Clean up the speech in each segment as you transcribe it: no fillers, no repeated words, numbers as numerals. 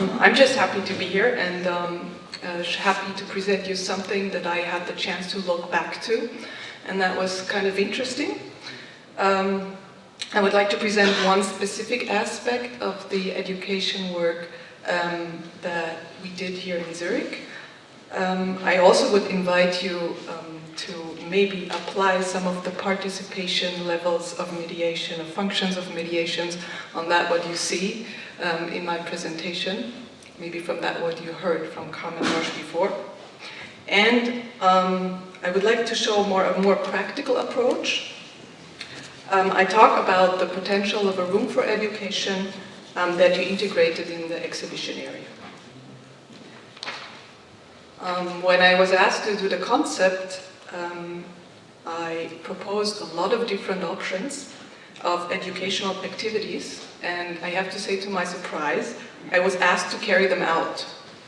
I'm just happy to be here and happy to present you something that I had the chance to look back to, and that was kind of interesting. I would like to present one specific aspect of the education work that we did here in Zurich. I also would invite you to maybe apply some of the participation levels of mediation, of functions of mediations, on that what you see in my presentation, maybe from that what you heard from Carmen Roche before. And I would like to show a more practical approach. I talk about the potential of a room for education that you integrated in the exhibition area. When I was asked to do the concept, I proposed a lot of different options of educational activities, and I have to say, to my surprise, I was asked to carry them out,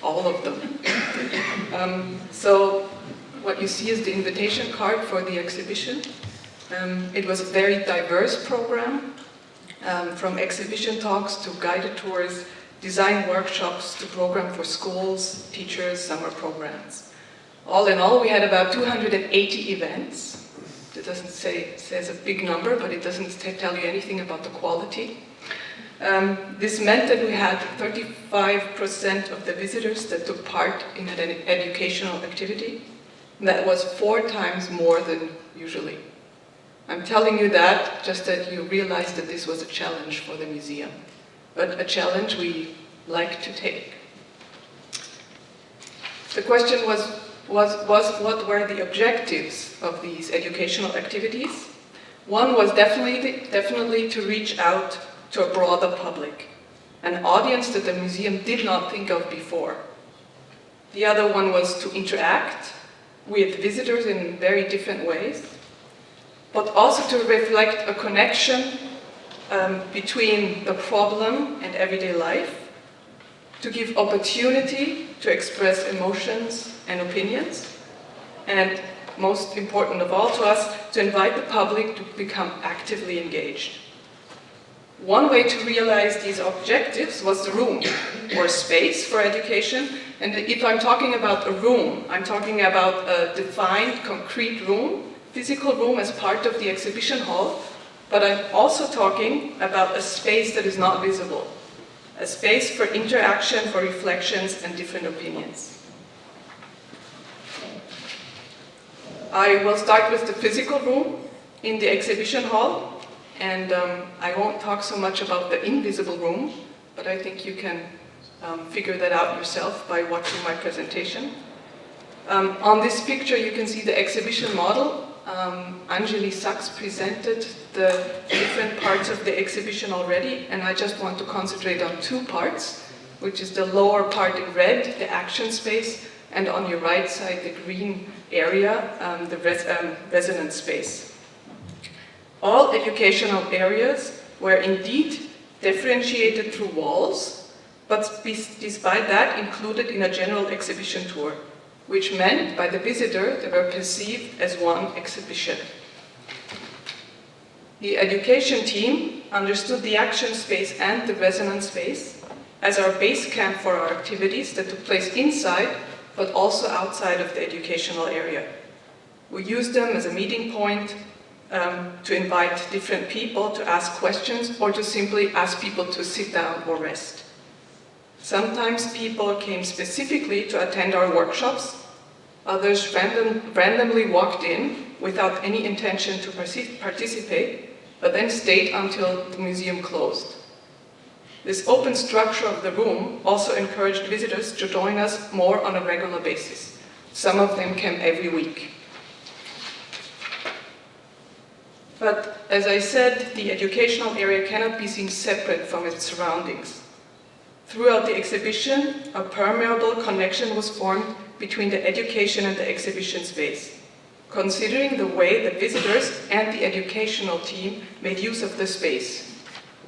all of them. So what you see is the invitation card for the exhibition. It was a very diverse program, from exhibition talks to guided tours, design workshops to program for schools, teachers, summer programs. All in all, we had about 280 events. It doesn't says a big number, but it doesn't tell you anything about the quality. This meant that we had 35% of the visitors that took part in an educational activity. That was 4 times more than usually. I'm telling you that just that you realize that this was a challenge for the museum, but a challenge we like to take. The question was what were the objectives of these educational activities? One was definitely to reach out to a broader public, an audience that the museum did not think of before. The other one was to interact with visitors in very different ways, but also to reflect a connection between the problem and everyday life, to give opportunity to express emotions and opinions, and most important of all to us, to invite the public to become actively engaged. One way to realize these objectives was the room, or space for education. And if I'm talking about a room, I'm talking about a defined, concrete room, physical room as part of the exhibition hall, but I'm also talking about a space that is not visible, a space for interaction, for reflections and different opinions. I will start with the physical room in the exhibition hall. And I won't talk so much about the invisible room, but I think you can figure that out yourself by watching my presentation. On this picture you can see the exhibition model. Anjali Sachs presented the different parts of the exhibition already, and I just want to concentrate on 2 parts, which is the lower part in red, the action space, and on your right side, the green area, the resonance space. All educational areas were indeed differentiated through walls, but despite that included in a general exhibition tour, which meant by the visitor they were perceived as one exhibition. The education team understood the action space and the resonance space as our base camp for our activities that took place inside, but also outside of the educational area. We used them as a meeting point, to invite different people to ask questions or to simply ask people to sit down or rest. Sometimes people came specifically to attend our workshops, others randomly walked in without any intention to participate, but then stayed until the museum closed. This open structure of the room also encouraged visitors to join us more on a regular basis. Some of them came every week. But as I said, the educational area cannot be seen separate from its surroundings. Throughout the exhibition, a permeable connection was formed between the education and the exhibition space, considering the way the visitors and the educational team made use of the space.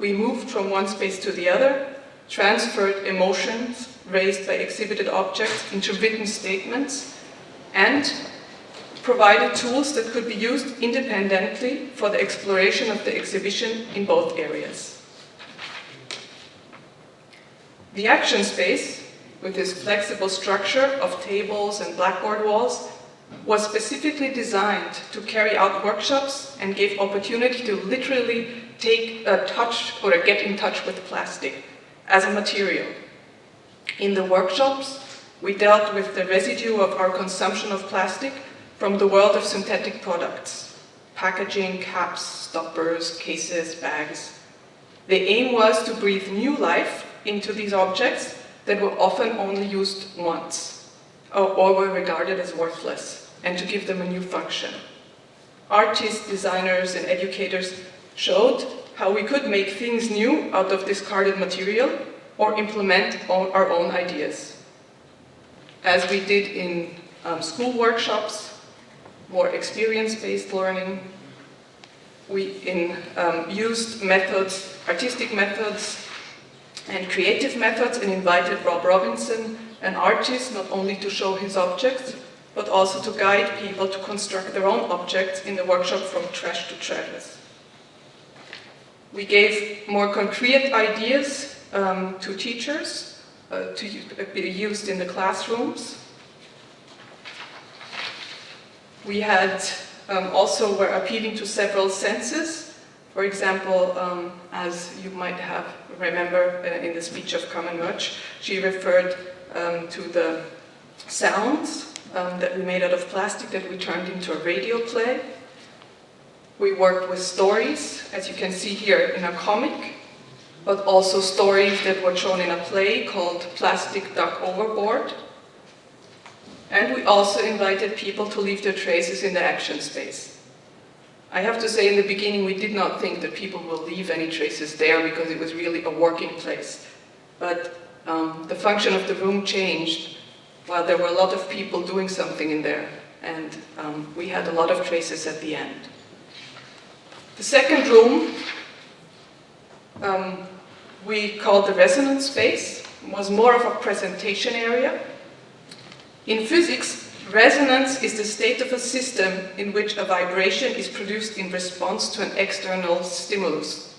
We moved from one space to the other, transferred emotions raised by exhibited objects into written statements, and provided tools that could be used independently for the exploration of the exhibition in both areas. The action space, with its flexible structure of tables and blackboard walls, was specifically designed to carry out workshops and gave opportunity to literally take a touch or get in touch with plastic as a material. In the workshops, we dealt with the residue of our consumption of plastic from the world of synthetic products: packaging, caps, stoppers, cases, bags. The aim was to breathe new life into these objects that were often only used once or were regarded as worthless, and to give them a new function. Artists, designers, and educators showed how we could make things new out of discarded material or implement our own ideas. As we did in school workshops, more experience-based learning, we used methods, artistic methods and creative methods, and invited Rob Robinson, an artist, not only to show his objects, but also to guide people to construct their own objects in the workshop from trash to treasures. We gave more concrete ideas to teachers to be used in the classrooms. We had also were appealing to several senses. For example, as you might have remember in the speech of Carmen Murch, she referred to the sounds that we made out of plastic that we turned into a radio play. We worked with stories, as you can see here, in a comic, but also stories that were shown in a play called Plastic Duck Overboard. And we also invited people to leave their traces in the action space. I have to say, in the beginning, we did not think that people will leave any traces there because it was really a working place. But the function of the room changed while there were a lot of people doing something in there. And we had a lot of traces at the end. The second room we called the resonance space. It was more of a presentation area. In physics, resonance is the state of a system in which a vibration is produced in response to an external stimulus.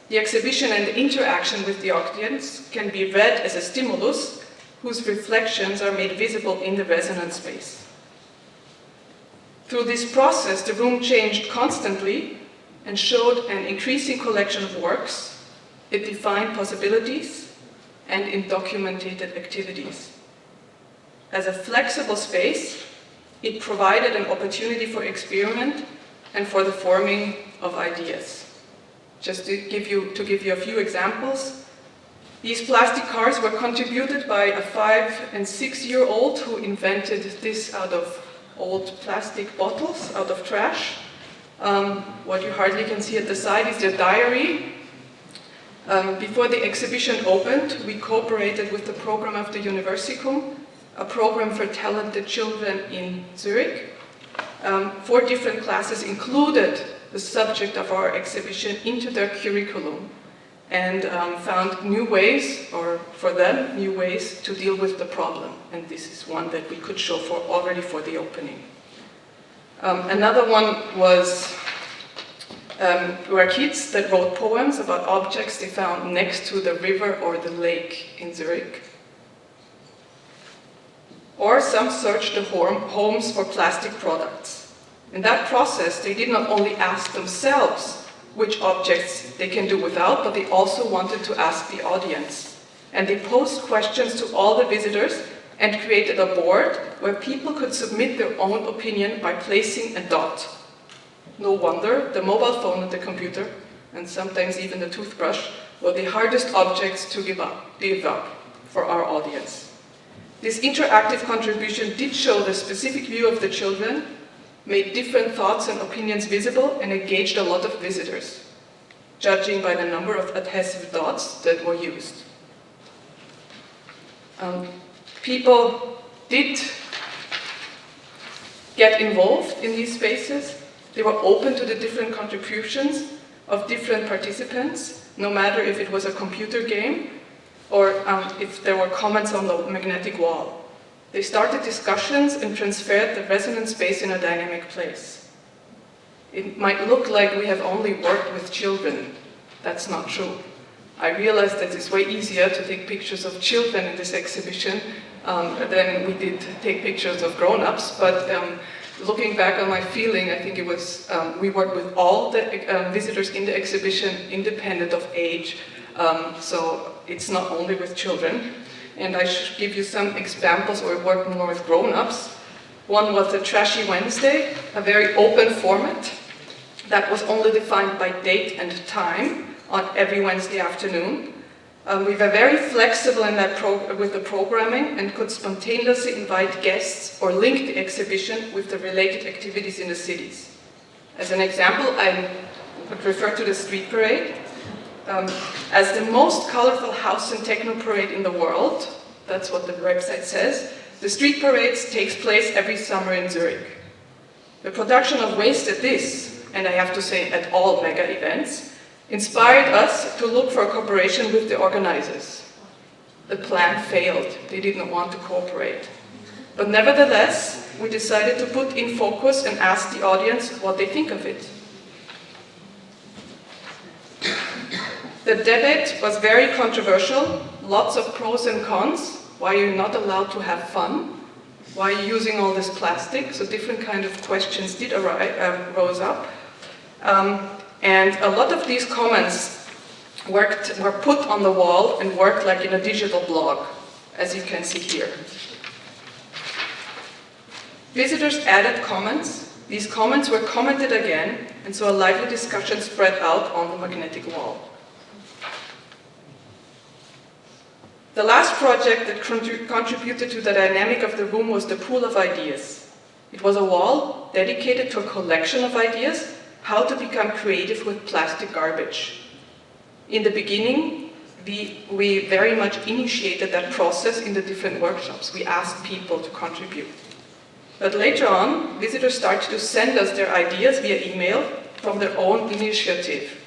The exhibition and the interaction with the audience can be read as a stimulus whose reflections are made visible in the resonance space. Through this process, the room changed constantly and showed an increasing collection of works. It defined possibilities and it documented activities. As a flexible space, it provided an opportunity for experiment and for the forming of ideas. Just to give you a few examples, these plastic cars were contributed by a 5- and 6-year-old who invented this out of old plastic bottles, out of trash. What you hardly can see at the side is their diary. Before the exhibition opened, we cooperated with the program of the Universikum, a program for talented children in Zurich. 4 different classes included the subject of our exhibition into their curriculum and found new ways, or for them, new ways to deal with the problem. And this is one that we could show already for the opening. Another one was were kids that wrote poems about objects they found next to the river or the lake in Zurich. Or some searched the homes for plastic products. In that process, they did not only ask themselves which objects they can do without, but they also wanted to ask the audience. And they posed questions to all the visitors and created a board where people could submit their own opinion by placing a dot. No wonder the mobile phone and the computer, and sometimes even the toothbrush, were the hardest objects to give up for our audience. This interactive contribution did show the specific view of the children, made different thoughts and opinions visible, and engaged a lot of visitors, judging by the number of adhesive dots that were used. People did get involved in these spaces. They were open to the different contributions of different participants, no matter if it was a computer game or if there were comments on the magnetic wall. They started discussions and transferred the resonance space in a dynamic place. It might look like we have only worked with children. That's not true. I realized that it's way easier to take pictures of children in this exhibition than we did take pictures of grown-ups, but looking back on my feeling, I think it was, we worked with all the visitors in the exhibition, independent of age, so it's not only with children. And I should give you some examples where we worked more with grown-ups. One was the Trashy Wednesday, a very open format that was only defined by date and time on every Wednesday afternoon. We were very flexible in that with the programming and could spontaneously invite guests or link the exhibition with the related activities in the cities. As an example, I would refer to the street parade. As the most colorful house and techno parade in the world, that's what the website says, the street parades takes place every summer in Zurich. The production of waste at this, and I have to say at all mega events, inspired us to look for a cooperation with the organizers. The plan failed. They didn't want to cooperate. But nevertheless, we decided to put in focus and ask the audience what they think of it. The debate was very controversial, lots of pros and cons. Why you're not allowed to have fun? Why are you using all this plastic? So different kind of questions did rose up. And a lot of these comments were put on the wall and worked like in a digital blog, as you can see here. Visitors added comments. These comments were commented again, and so a lively discussion spread out on the magnetic wall. The last project that contributed to the dynamic of the room was the Pool of Ideas. It was a wall dedicated to a collection of ideas, how to become creative with plastic garbage. In the beginning, we very much initiated that process in the different workshops. We asked people to contribute. But later on, visitors started to send us their ideas via email from their own initiative.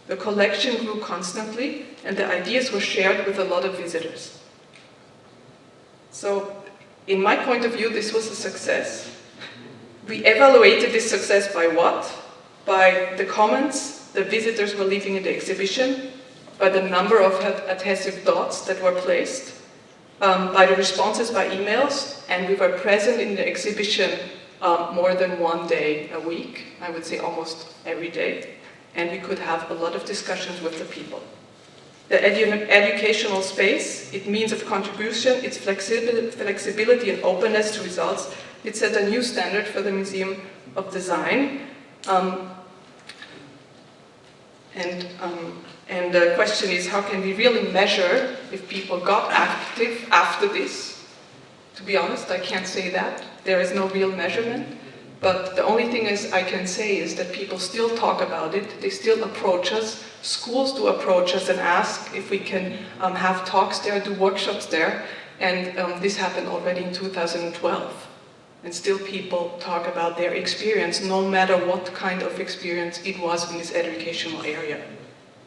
The collection grew constantly, and the ideas were shared with a lot of visitors. So, in my point of view, this was a success. We evaluated this success by what? By the comments the visitors were leaving in the exhibition, by the number of adhesive dots that were placed, by the responses by emails, and we were present in the exhibition more than one day a week, I would say almost every day, and we could have a lot of discussions with the people. The educational space, its means of contribution, its flexibility and openness to results, it set a new standard for the Museum of Design. And the question is, how can we really measure if people got active after this? To be honest, I can't say that. There is no real measurement. But the only thing I can say is that people still talk about it. They still approach us. Schools do approach us and ask if we can have talks there, do workshops there. And this happened already in 2012. And still people talk about their experience, no matter what kind of experience it was in this educational area.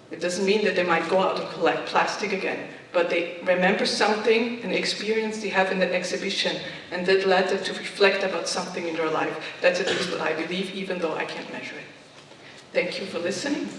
It doesn't mean that they might go out and collect plastic again, but they remember something, an experience they have in that exhibition, and that led them to reflect about something in their life. That's at least what I believe, even though I can't measure it. Thank you for listening.